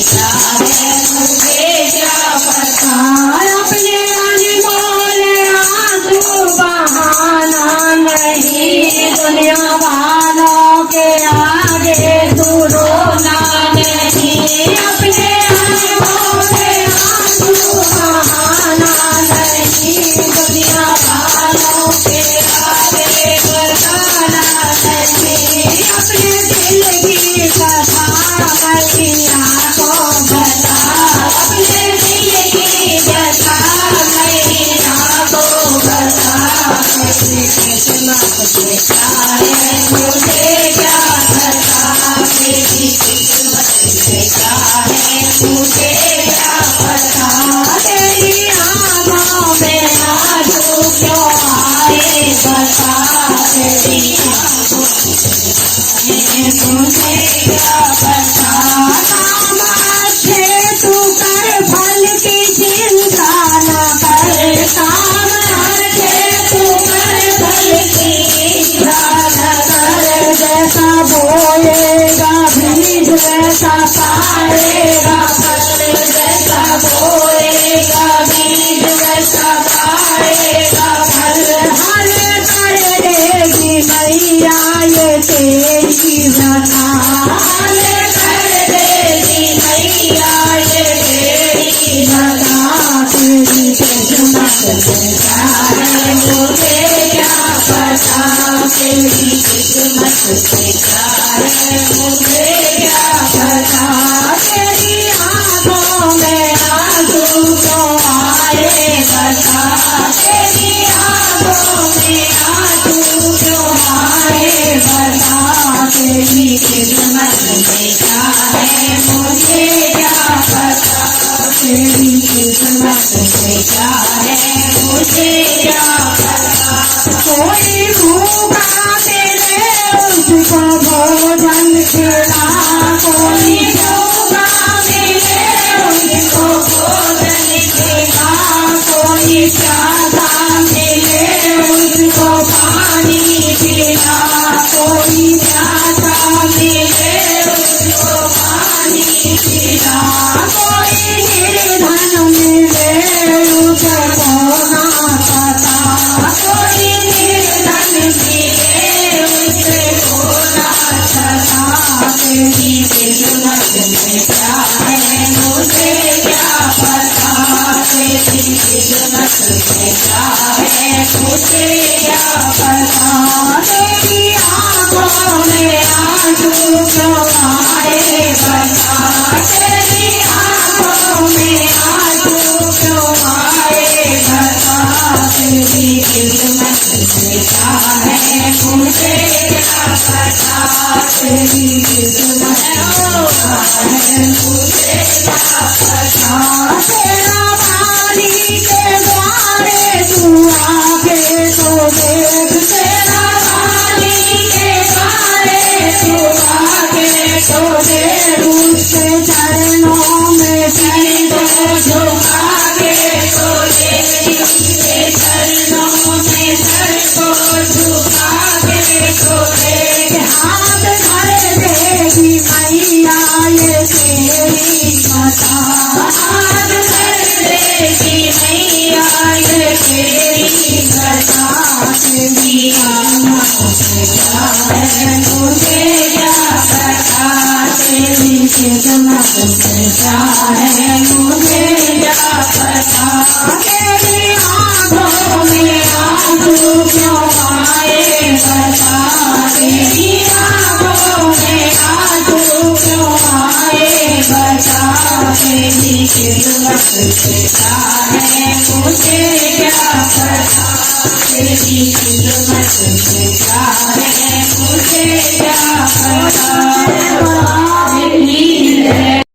क्या है मुझे क्या पता। अपने अनमोल आंसू बहाना नहीं, दुनिया वालों के आगे तू रोना नहीं। अपने अनमोल आंसू बहाना नहीं, दुनिया वालों के आगे बताना नहीं। अपने दिल की कथा मैया को बता, अपने दिल की कथा मैया को बता। मेरी किस्मत से क्या है मुझे क्या पता। मेरी किस्मत से क्या है मुझे क्या पता। तेरी आँखों में आंसू क्यों आए बता, तेरी आँखों में मुझे क्या पता। काम अच्छे तू कर, फल की चिंता न कर। काम अच्छे तू कर, फल की चिंता न कर। जैसा बोएगा बीज वैसा पाएगा फल, जैसा बोएगा बीज वैसा पाएगा फल। हल कर देगी मैया ये तेरी व्यथा, हल कर देगी मैया ये तेरी व्यथा। तेरी किस्मत में क्या है मुझे क्या पता। मेरी किस्मत से क्या है मुझे क्या पता। तेरी आँखों में आंसू क्यों आए बता, तेरी आँखों में आंसू क्यों आए बता। तेरी किस्मत में क्या है मुझे क्या पता। तेरी किस्मत से क्या है मुझे क्या पता। कोई भूखा मिले उसको भोजन खिला, कोई भूखा मिले उसको भोजन खिला। कोई प्यासा मिले उसको पानी पिला, कोई प्यासा मिले उसको पानी पिला। कोई निर्धन मिले उसको ना पता, कोई निर्धन मिले उसको ना पता। तेरी किस्मत में क्या है मुझे क्या पता। मेरी किस्मत में क्या है मुझे क्या पता। तेरी आँखों में आंसू क्यों आए बता, तेरी आँखों में आंसू क्यों आए बता। तेरी किस्मत से क्या है मुझे क्या पता। तेरी किस्मत क्या है मुझे क्या पता। तेरा वाणी के द्वारे तू आके तो देख, तेरा वाणी के द्वारे तू आके तो देख। उसके चरणों में सिर को झुका के तो देख, उसके चरणों में सर को झुका के तो देख। हाथ धर देगी मैया ये तेरी माता, हाथ धर देगी मैया ये तेरी माता। तेरी आँखों से क्या है मुझे क्या पता। तेरी किस्मत से क्या है मुझे क्या पता। तेरी आँखों में आंसू क्यों आए बता, तेरी आँखों में आंसू क्यों आए बता। तेरी किस्मत से क्या है मुझे क्या पता। तेरी किस्मत से क्या है मुझे क्या पता।